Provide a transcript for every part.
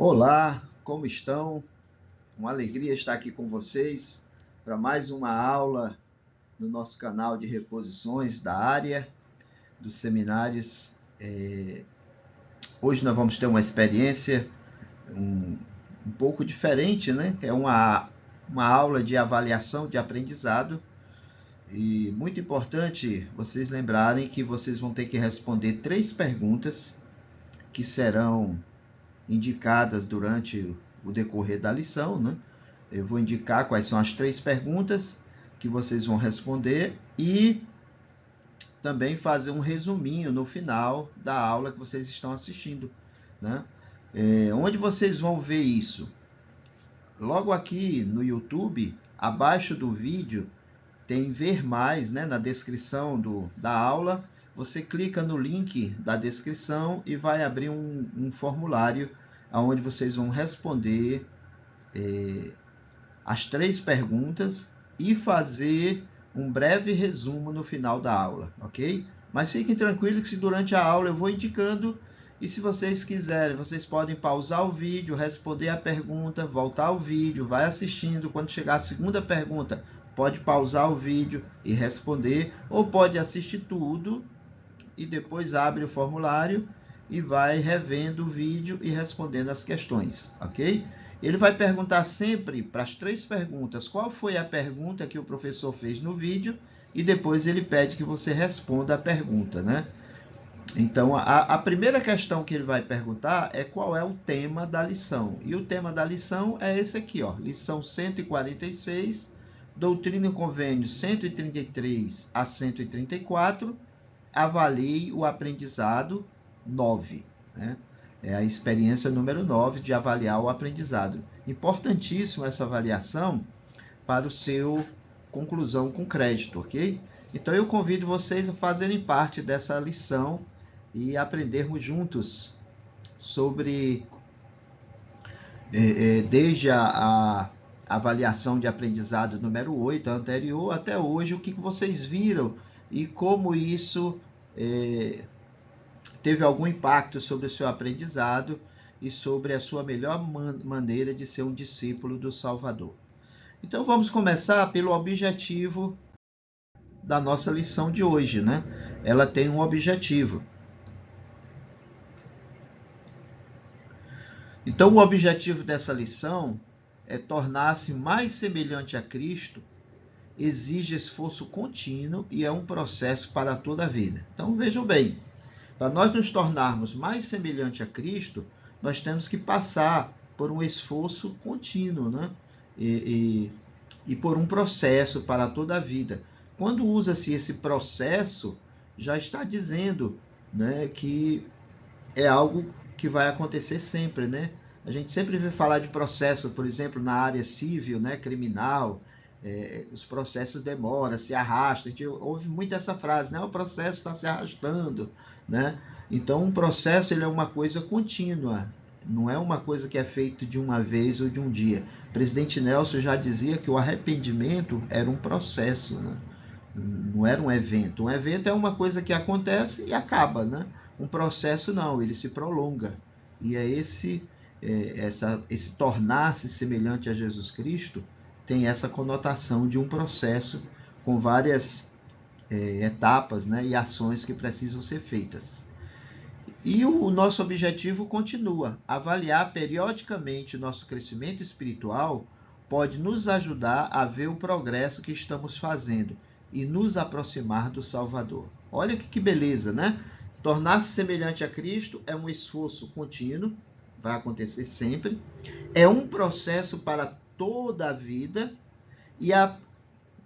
Olá, como estão? Uma alegria estar aqui com vocês para mais uma aula no nosso canal de reposições da área dos seminários. Hoje nós vamos ter uma experiência um pouco diferente, né? É uma aula de avaliação de aprendizado e muito importante vocês lembrarem que vocês vão ter que responder 3 perguntas que serão indicadas durante o decorrer da lição, né? Eu vou indicar quais são as 3 perguntas que vocês vão responder e também fazer um resuminho no final da aula que vocês estão assistindo, né? Onde vocês vão ver isso? Logo aqui no YouTube, abaixo do vídeo, tem ver mais, né? Na descrição da aula, você clica no link da descrição e vai abrir um formulário onde vocês vão responder as 3 perguntas e fazer um breve resumo no final da aula, ok? Mas fiquem tranquilos que durante a aula eu vou indicando e se vocês quiserem, vocês podem pausar o vídeo, responder a pergunta, voltar ao vídeo, vai assistindo. Quando chegar a segunda pergunta, pode pausar o vídeo e responder, ou pode assistir tudo e depois abre o formulário e vai revendo o vídeo e respondendo as questões, ok? Ele vai perguntar sempre para as 3 perguntas qual foi a pergunta que o professor fez no vídeo e depois ele pede que você responda a pergunta, né? Então, a primeira questão que ele vai perguntar é qual é o tema da lição. E o tema da lição é esse aqui, ó, lição 146, Doutrina e Convênio 133 a 134, avalie o aprendizado 9, né? É a experiência número 9 de avaliar o aprendizado. Importantíssimo essa avaliação para o seu conclusão com crédito, ok? Então, eu convido vocês a fazerem parte dessa lição e aprendermos juntos sobre, desde a avaliação de aprendizado número 8, a anterior, até hoje, o que vocês viram e como isso teve algum impacto sobre o seu aprendizado e sobre a sua melhor maneira de ser um discípulo do Salvador. Então, vamos começar pelo objetivo da nossa lição de hoje, né? Ela tem um objetivo. Então, o objetivo dessa lição é tornar-se mais semelhante a Cristo, exige esforço contínuo e é um processo para toda a vida. Então, vejam bem, para nós nos tornarmos mais semelhante a Cristo, nós temos que passar por um esforço contínuo, né? E por um processo para toda a vida. Quando usa-se esse processo, já está dizendo, né, que é algo que vai acontecer sempre, né? A gente sempre vê falar de processo, por exemplo, na área civil, né, criminal, os processos demoram, se arrastam. A gente ouve muito essa frase, né? O processo está se arrastando, né? Então, um processo ele é uma coisa contínua, não é uma coisa que é feita de uma vez ou de um dia. O presidente Nelson já dizia que o arrependimento era um processo, né? Não era um evento. Um evento é uma coisa que acontece e acaba, né? Um processo não, ele se prolonga. E é esse tornar-se semelhante a Jesus Cristo tem essa conotação de um processo com várias etapas, né, e ações que precisam ser feitas. E o nosso objetivo continua. Avaliar periodicamente o nosso crescimento espiritual pode nos ajudar a ver o progresso que estamos fazendo e nos aproximar do Salvador. Olha que beleza, né? Tornar-se semelhante a Cristo é um esforço contínuo, vai acontecer sempre, é um processo para toda a vida e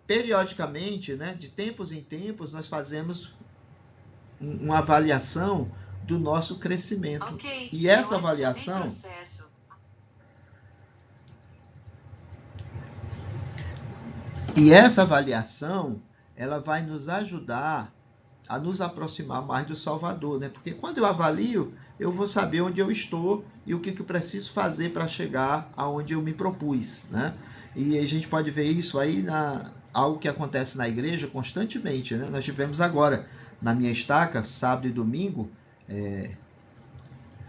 periodicamente, né, de tempos em tempos, nós fazemos uma avaliação do nosso crescimento. Okay, e essa avaliação ela vai nos ajudar a nos aproximar mais do Salvador, né? Porque quando eu avalio, eu vou saber onde eu estou e o que eu preciso fazer para chegar aonde eu me propus, né? E a gente pode ver isso aí algo que acontece na igreja constantemente, né? Nós tivemos agora, na minha estaca, sábado e domingo,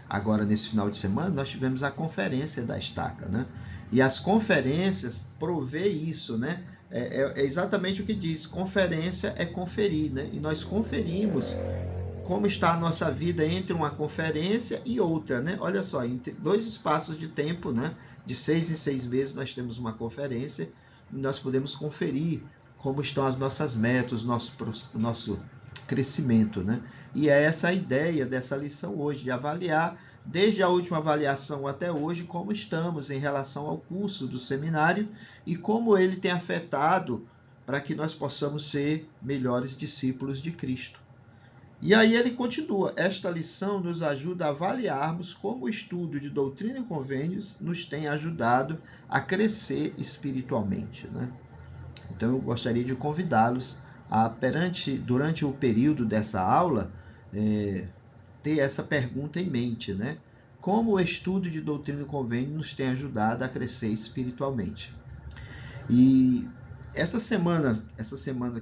Agora, nesse final de semana, nós tivemos a conferência da estaca, né? E as conferências provê isso, né? É exatamente o que diz, conferência é conferir, né? E nós conferimos como está a nossa vida entre uma conferência e outra, né? Olha só, entre 2 espaços de tempo, né? De 6 em 6 meses nós temos uma conferência e nós podemos conferir como estão as nossas metas, o nosso crescimento, né? E é essa a ideia dessa lição hoje, de avaliar, desde a última avaliação até hoje, como estamos em relação ao curso do seminário e como ele tem afetado para que nós possamos ser melhores discípulos de Cristo. E aí ele continua, esta lição nos ajuda a avaliarmos como o estudo de doutrina e convênios nos tem ajudado a crescer espiritualmente, né? Então eu gostaria de convidá-los a, durante o período dessa aula, ter essa pergunta em mente, né? Como o estudo de doutrina e convênios nos tem ajudado a crescer espiritualmente? E essa semana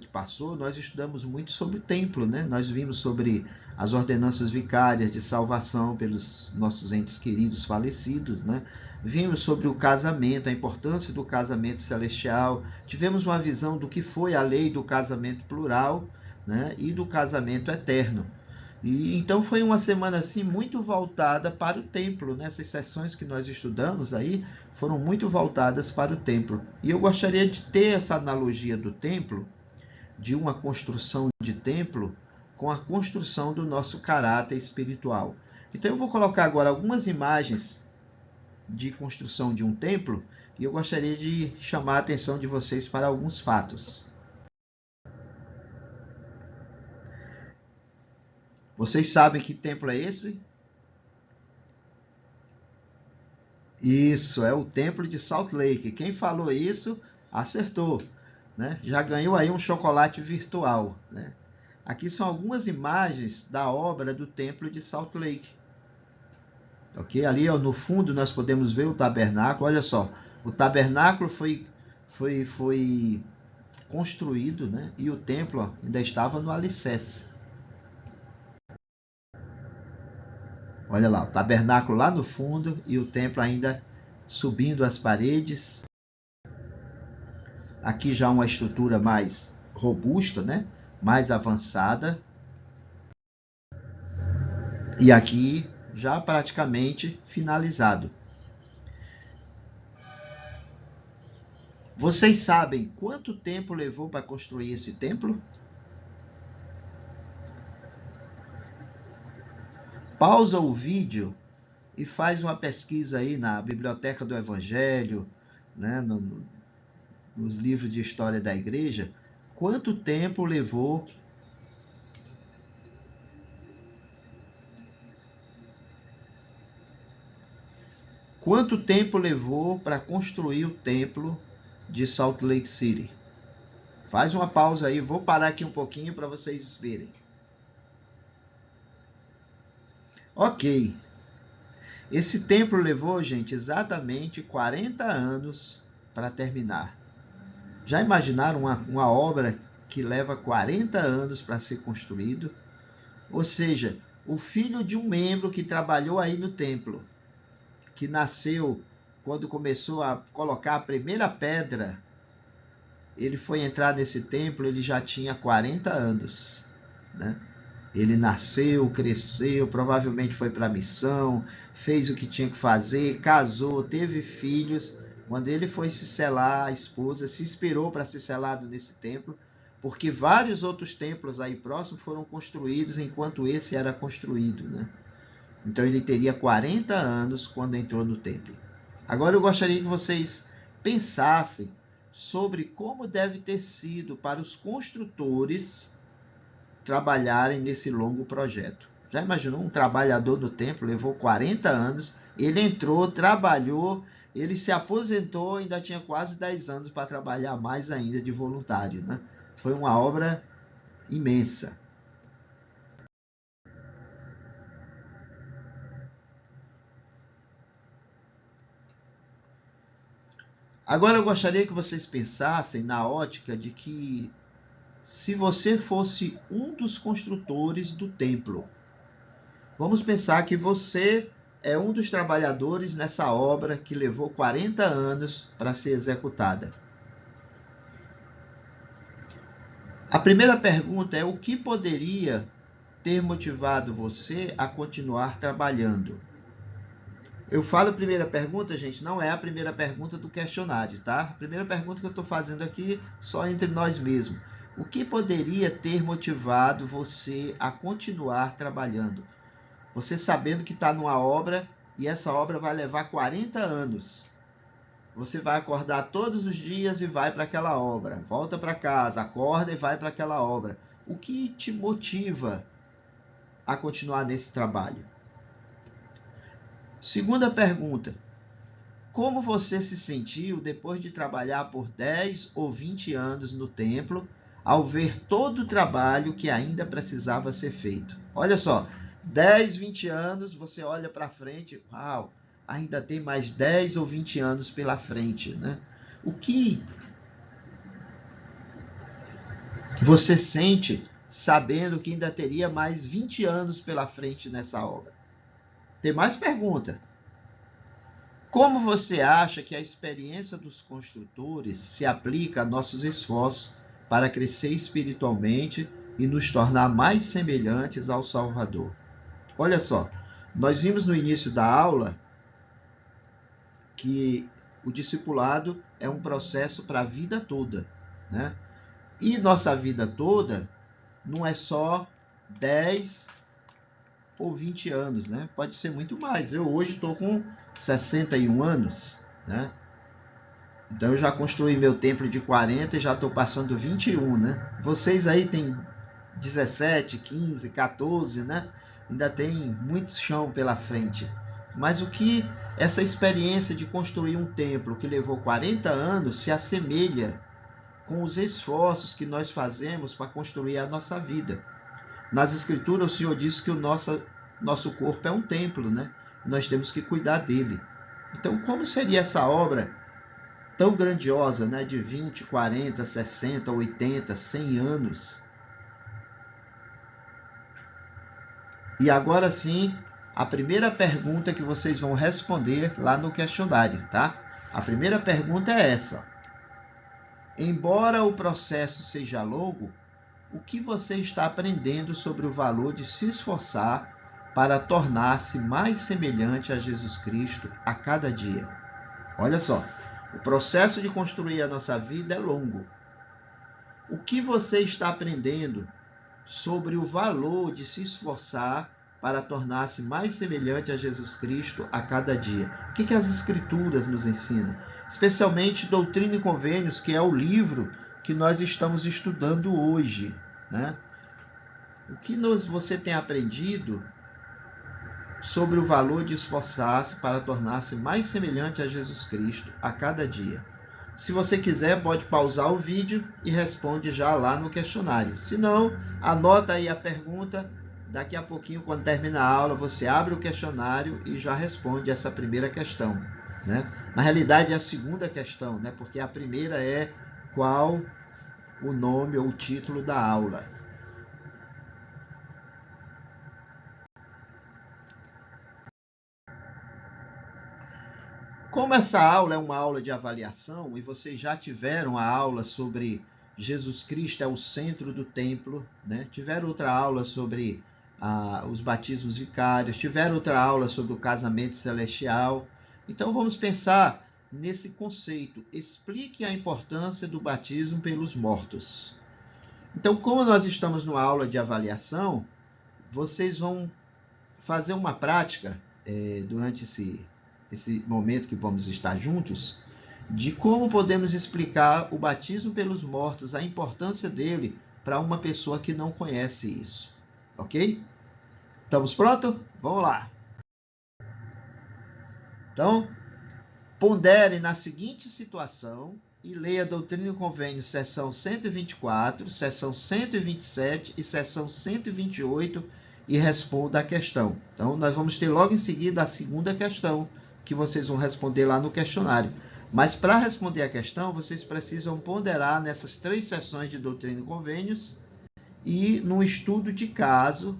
que passou, nós estudamos muito sobre o templo, né? Nós vimos sobre as ordenanças vicárias de salvação pelos nossos entes queridos falecidos, né? Vimos sobre o casamento, a importância do casamento celestial. Tivemos uma visão do que foi a lei do casamento plural, né? E do casamento eterno. E então foi uma semana assim muito voltada para o templo, né? Essas sessões que nós estudamos aí foram muito voltadas para o templo. E eu gostaria de ter essa analogia do templo, de uma construção de templo, com a construção do nosso caráter espiritual. Então eu vou colocar agora algumas imagens de construção de um templo e eu gostaria de chamar a atenção de vocês para alguns fatos. Vocês sabem que templo é esse? Isso, é o templo de Salt Lake. Quem falou isso, acertou, né? Já ganhou aí um chocolate virtual, né? Aqui são algumas imagens da obra do templo de Salt Lake. Ok? Ali ó, no fundo nós podemos ver o tabernáculo. Olha só, o tabernáculo foi construído, né? E o templo ó, ainda estava no alicerce. Olha lá, o tabernáculo lá no fundo e o templo ainda subindo as paredes. Aqui já uma estrutura mais robusta, né? Mais avançada. E aqui já praticamente finalizado. Vocês sabem quanto tempo levou para construir esse templo? Pausa o vídeo e faz uma pesquisa aí na Biblioteca do Evangelho, né, nos livros de história da igreja, quanto tempo levou para construir o templo de Salt Lake City? Faz uma pausa aí, vou parar aqui um pouquinho para vocês verem. Ok, esse templo levou, gente, exatamente 40 anos para terminar. Já imaginaram uma obra que leva 40 anos para ser construído? Ou seja, o filho de um membro que trabalhou aí no templo, que nasceu quando começou a colocar a primeira pedra, ele foi entrar nesse templo, ele já tinha 40 anos, né? Ele nasceu, cresceu, provavelmente foi para a missão, fez o que tinha que fazer, casou, teve filhos. Quando ele foi se selar, a esposa se inspirou para ser selado nesse templo, porque vários outros templos aí próximos foram construídos enquanto esse era construído, né? Então ele teria 40 anos quando entrou no templo. Agora eu gostaria que vocês pensassem sobre como deve ter sido para os construtores trabalharem nesse longo projeto. Já imaginou um trabalhador do templo, levou 40 anos, ele entrou, trabalhou, ele se aposentou, ainda tinha quase 10 anos para trabalhar mais ainda de voluntário, né? Foi uma obra imensa. Agora eu gostaria que vocês pensassem na ótica de que se você fosse um dos construtores do templo, vamos pensar que você é um dos trabalhadores nessa obra que levou 40 anos para ser executada. A primeira pergunta é: o que poderia ter motivado você a continuar trabalhando? Eu falo primeira pergunta, gente, não é a primeira pergunta do questionário, tá? A primeira pergunta que eu estou fazendo aqui só entre nós mesmos. O que poderia ter motivado você a continuar trabalhando? Você sabendo que está numa obra e essa obra vai levar 40 anos. Você vai acordar todos os dias e vai para aquela obra. Volta para casa, acorda e vai para aquela obra. O que te motiva a continuar nesse trabalho? Segunda pergunta: como você se sentiu depois de trabalhar por 10 ou 20 anos no templo, ao ver todo o trabalho que ainda precisava ser feito? Olha só, 10, 20 anos, você olha para frente, uau, ainda tem mais 10 ou 20 anos pela frente, né? O que você sente sabendo que ainda teria mais 20 anos pela frente nessa obra? Tem mais pergunta. Como você acha que a experiência dos construtores se aplica a nossos esforços para crescer espiritualmente e nos tornar mais semelhantes ao Salvador? Olha só, nós vimos no início da aula que o discipulado é um processo para a vida toda, né? E nossa vida toda não é só 10 ou 20 anos, né? Pode ser muito mais. Eu hoje estou com 61 anos, né? Então eu já construí meu templo de 40 e já estou passando 21, né? Vocês aí têm 17, 15, 14, né? Ainda tem muito chão pela frente. Mas o que essa experiência de construir um templo que levou 40 anos se assemelha com os esforços que nós fazemos para construir a nossa vida? Nas Escrituras, o Senhor diz que o nosso corpo é um templo, né? Nós temos que cuidar dele. Então, como seria essa obra tão grandiosa, né? De 20, 40, 60, 80, 100 anos? E agora sim, a primeira pergunta que vocês vão responder lá no questionário, tá? A primeira pergunta é essa: embora o processo seja longo, o que você está aprendendo sobre o valor de se esforçar para tornar-se mais semelhante a Jesus Cristo a cada dia? Olha só, o processo de construir a nossa vida é longo. O que você está aprendendo sobre o valor de se esforçar para tornar-se mais semelhante a Jesus Cristo a cada dia? O que as Escrituras nos ensinam? Especialmente Doutrina e Convênios, que é o livro que nós estamos estudando hoje, né? O que você tem aprendido sobre o valor de esforçar-se para tornar-se mais semelhante a Jesus Cristo a cada dia? Se você quiser, pode pausar o vídeo e responde já lá no questionário. Se não, anota aí a pergunta. Daqui a pouquinho, quando terminar a aula, você abre o questionário e já responde essa primeira questão, né? Na realidade, é a segunda questão, né? Porque a primeira é qual o nome ou o título da aula. Como essa aula é uma aula de avaliação e vocês já tiveram a aula sobre Jesus Cristo é o centro do templo, né? Tiveram outra aula sobre os batismos vicários, tiveram outra aula sobre o casamento celestial. Então vamos pensar nesse conceito. Explique a importância do batismo pelos mortos. Então, como nós estamos numa aula de avaliação, vocês vão fazer uma prática durante esse momento que vamos estar juntos, de como podemos explicar o batismo pelos mortos, a importância dele para uma pessoa que não conhece isso. Ok? Estamos prontos? Vamos lá! Então, pondere na seguinte situação e leia Doutrina e Convênios, seção 124, seção 127 e seção 128 e responda a questão. Então, nós vamos ter logo em seguida a segunda questão, que vocês vão responder lá no questionário. Mas para responder a questão, vocês precisam ponderar nessas 3 sessões de Doutrina e Convênios e num estudo de caso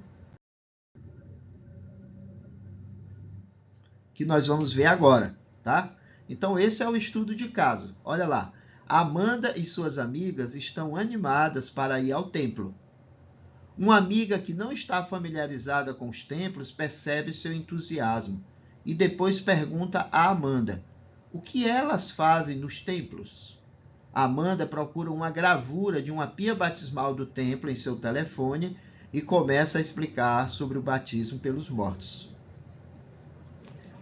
que nós vamos ver agora, tá? Então, esse é o estudo de caso. Olha lá. Amanda e suas amigas estão animadas para ir ao templo. Uma amiga que não está familiarizada com os templos percebe seu entusiasmo e depois pergunta a Amanda: o que elas fazem nos templos? Amanda procura uma gravura de uma pia batismal do templo em seu telefone e começa a explicar sobre o batismo pelos mortos.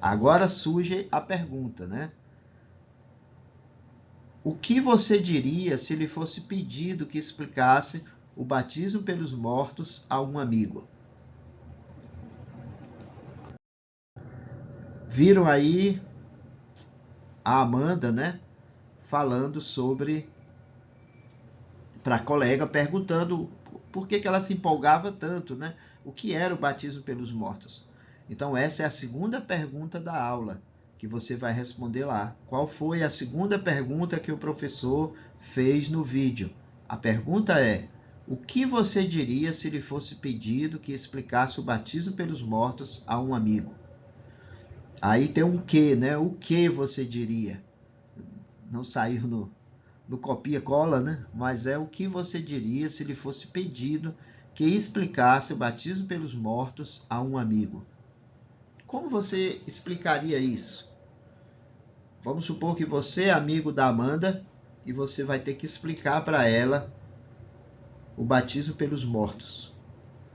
Agora surge a pergunta, né? O que você diria se lhe fosse pedido que explicasse o batismo pelos mortos a um amigo? Viram aí a Amanda, né? Falando sobre, para a colega, perguntando por que ela se empolgava tanto, né? O que era o batismo pelos mortos? Então, essa é a segunda pergunta da aula, que você vai responder lá. Qual foi a segunda pergunta que o professor fez no vídeo? A pergunta é: o que você diria se lhe fosse pedido que explicasse o batismo pelos mortos a um amigo? Aí tem um que, né? O que você diria? Não saiu no copia-cola, né? Mas é o que você diria se lhe fosse pedido que explicasse o batismo pelos mortos a um amigo. Como você explicaria isso? Vamos supor que você é amigo da Amanda e você vai ter que explicar para ela o batismo pelos mortos.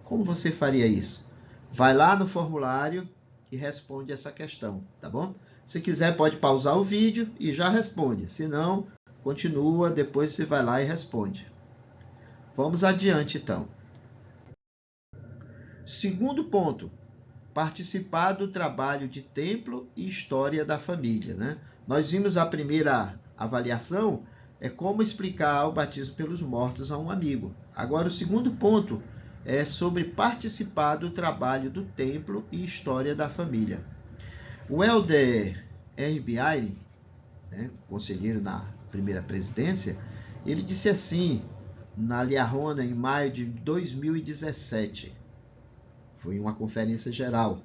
Como você faria isso? Vai lá no formulário e responde essa questão, tá bom? Se quiser, pode pausar o vídeo e já responde. Se não, continua, depois você vai lá e responde. Vamos adiante, então. Segundo ponto, participar do trabalho de templo e história da família, né? Nós vimos a primeira avaliação, é como explicar o batismo pelos mortos a um amigo. Agora, o segundo ponto é sobre participar do trabalho do templo e história da família. O Elder R. Biaire, né, conselheiro na primeira presidência, ele disse assim, na Liahona, em maio de 2017, foi uma conferência geral,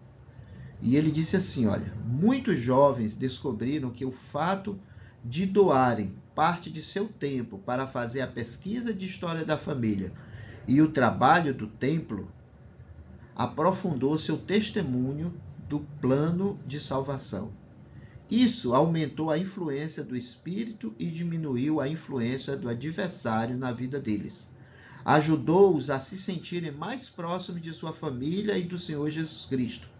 e ele disse assim, olha, muitos jovens descobriram que o fato de doarem parte de seu tempo para fazer a pesquisa de história da família e o trabalho do templo aprofundou seu testemunho do plano de salvação. Isso aumentou a influência do Espírito e diminuiu a influência do adversário na vida deles. Ajudou-os a se sentirem mais próximos de sua família e do Senhor Jesus Cristo.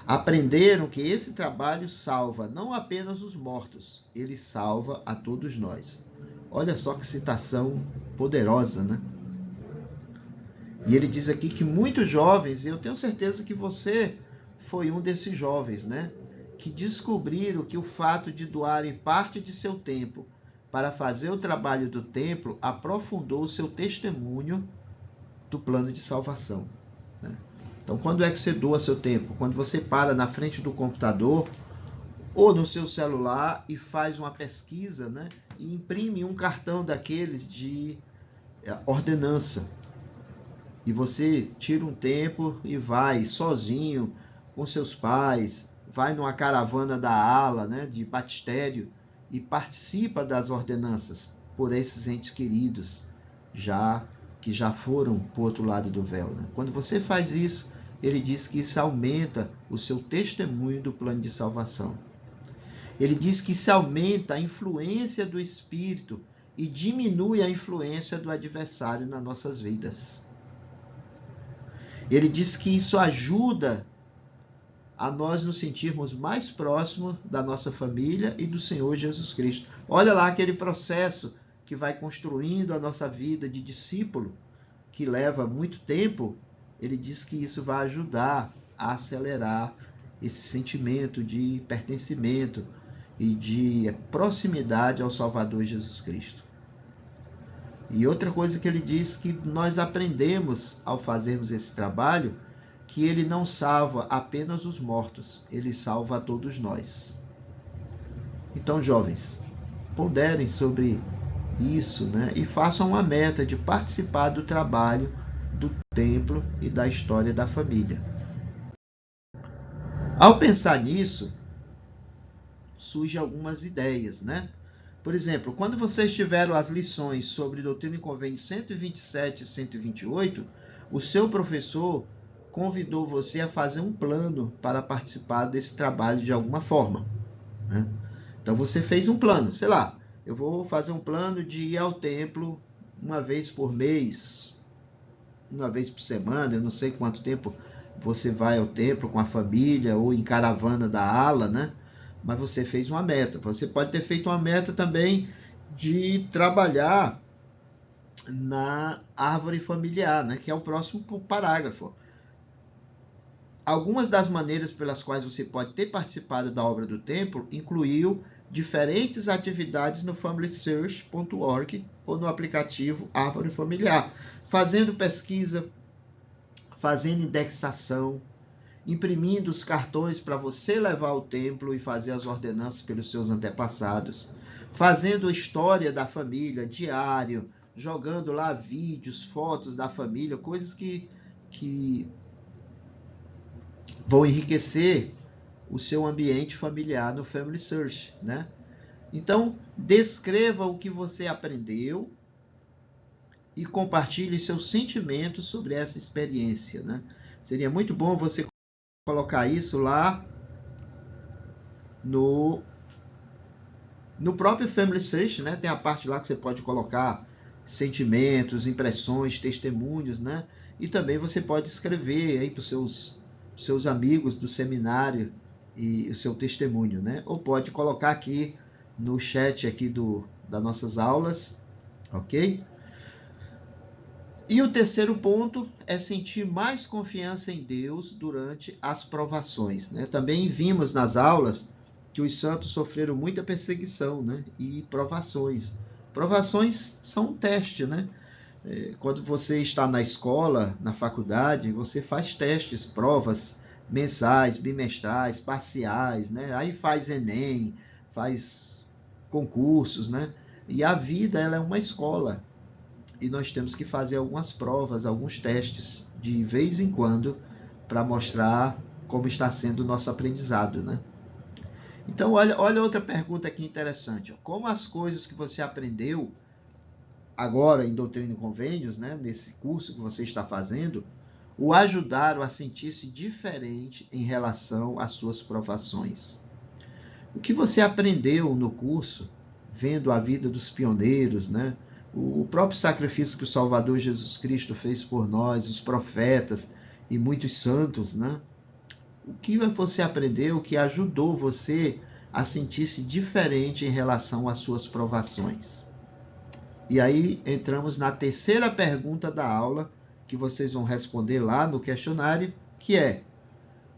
Aprenderam que esse trabalho salva não apenas os mortos, ele salva a todos nós. Olha só que citação poderosa, né? E ele diz aqui que muitos jovens, e eu tenho certeza que você foi um desses jovens, né? Que descobriram que o fato de doarem parte de seu tempo para fazer o trabalho do templo aprofundou o seu testemunho do plano de salvação, né? Então, quando é que você doa seu tempo? Quando você para na frente do computador ou no seu celular e faz uma pesquisa, né? E imprime um cartão daqueles de ordenança. E você tira um tempo e vai sozinho com seus pais, vai numa caravana da ala, né, de batistério, e participa das ordenanças por esses entes queridos, que já foram para o outro lado do véu, né? Quando você faz isso, ele diz que isso aumenta o seu testemunho do plano de salvação. Ele diz que isso aumenta a influência do Espírito e diminui a influência do adversário nas nossas vidas. Ele diz que isso ajuda a nós nos sentirmos mais próximos da nossa família e do Senhor Jesus Cristo. Olha lá aquele processo que vai construindo a nossa vida de discípulo, que leva muito tempo. Ele diz que isso vai ajudar a acelerar esse sentimento de pertencimento e de proximidade ao Salvador Jesus Cristo. E outra coisa que ele diz que nós aprendemos ao fazermos esse trabalho, que ele não salva apenas os mortos, ele salva a todos nós. Então, jovens, ponderem sobre isso, né? E façam uma meta de participar do trabalho do templo e da história da família. Ao pensar nisso, surgem algumas ideias, né? Por exemplo, quando vocês tiveram as lições sobre Doutrina e Convênios 127 e 128, o seu professor convidou você a fazer um plano para participar desse trabalho de alguma forma, né? Então você fez um plano, sei lá, eu vou fazer um plano de ir ao templo uma vez por mês, uma vez por semana, eu não sei quanto tempo você vai ao templo com a família ou em caravana da ala, né? Mas você fez uma meta. Você pode ter feito uma meta também de trabalhar na árvore familiar, né? Que é o próximo parágrafo. Algumas das maneiras pelas quais você pode ter participado da obra do templo incluiu diferentes atividades no familysearch.org ou no aplicativo Árvore Familiar, fazendo pesquisa, fazendo indexação, imprimindo os cartões para você levar ao templo e fazer as ordenanças pelos seus antepassados, fazendo história da família, diário, jogando lá vídeos, fotos da família, coisas que vão enriquecer o seu ambiente familiar no Family Search, né? Então, descreva o que você aprendeu e compartilhe seus sentimentos sobre essa experiência, né? Seria muito bom você colocar isso lá no próprio Family Search, né? Tem a parte lá que você pode colocar sentimentos, impressões, testemunhos, né? E também você pode escrever aí para os seus amigos do seminário e o seu testemunho, né? Ou pode colocar aqui no chat aqui das nossas aulas, ok? E o terceiro ponto é sentir mais confiança em Deus durante as provações, né? Também vimos nas aulas que os santos sofreram muita perseguição, né? E provações. Provações são um teste, né? Quando você está na escola, na faculdade, você faz testes, provas mensais, bimestrais, parciais, né? Aí faz Enem, faz concursos, né? E a vida, ela é uma escola. E nós temos que fazer algumas provas, alguns testes, de vez em quando, para mostrar como está sendo o nosso aprendizado, né? Então, olha outra pergunta aqui interessante. Como as coisas que você aprendeu agora em Doutrina e Convênios, né, nesse curso que você está fazendo, o ajudaram a sentir-se diferente em relação às suas provações? O que você aprendeu no curso, vendo a vida dos pioneiros, né? O próprio sacrifício que o Salvador Jesus Cristo fez por nós, os profetas e muitos santos, né? O que você aprendeu que ajudou você a sentir-se diferente em relação às suas provações? E aí entramos na terceira pergunta da aula, que vocês vão responder lá no questionário, que é: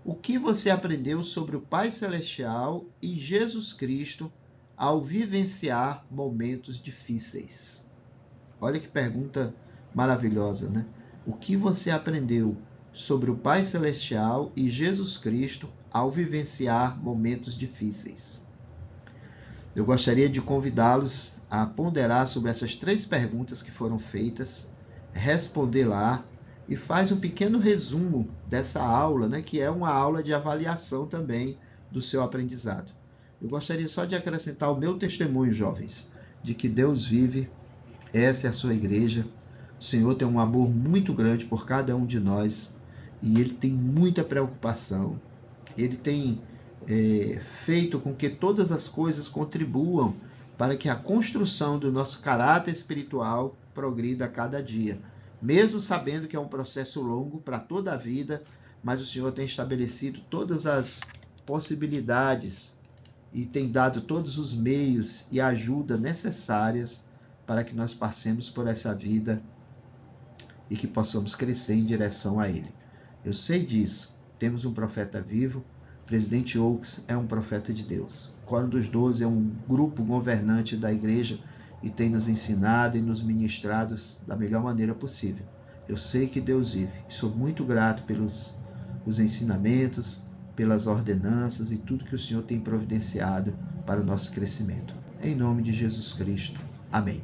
o que você aprendeu sobre o Pai Celestial e Jesus Cristo ao vivenciar momentos difíceis? Olha que pergunta maravilhosa, né? O que você aprendeu sobre o Pai Celestial e Jesus Cristo ao vivenciar momentos difíceis? Eu gostaria de convidá-los a ponderar sobre essas 3 perguntas que foram feitas, responder lá e faz um pequeno resumo dessa aula, né, que é uma aula de avaliação também do seu aprendizado. Eu gostaria só de acrescentar o meu testemunho, jovens, de que Deus vive, essa é a sua igreja, o Senhor tem um amor muito grande por cada um de nós e Ele tem muita preocupação, Ele tem feito com que todas as coisas contribuam para que a construção do nosso caráter espiritual progrida a cada dia. Mesmo sabendo que é um processo longo para toda a vida, mas o Senhor tem estabelecido todas as possibilidades e tem dado todos os meios e a ajuda necessárias para que nós passemos por essa vida e que possamos crescer em direção a Ele. Eu sei disso. Temos um profeta vivo. Presidente Oaks é um profeta de Deus. O Quórum dos 12 é um grupo governante da igreja e tem nos ensinado e nos ministrado da melhor maneira possível. Eu sei que Deus vive e sou muito grato pelos ensinamentos, pelas ordenanças e tudo que o Senhor tem providenciado para o nosso crescimento. Em nome de Jesus Cristo. Amém.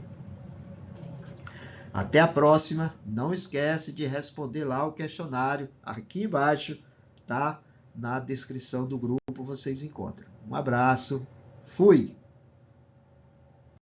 Até a próxima. Não esquece de responder lá o questionário aqui embaixo, tá? Na descrição do grupo vocês encontram. Um abraço Fui!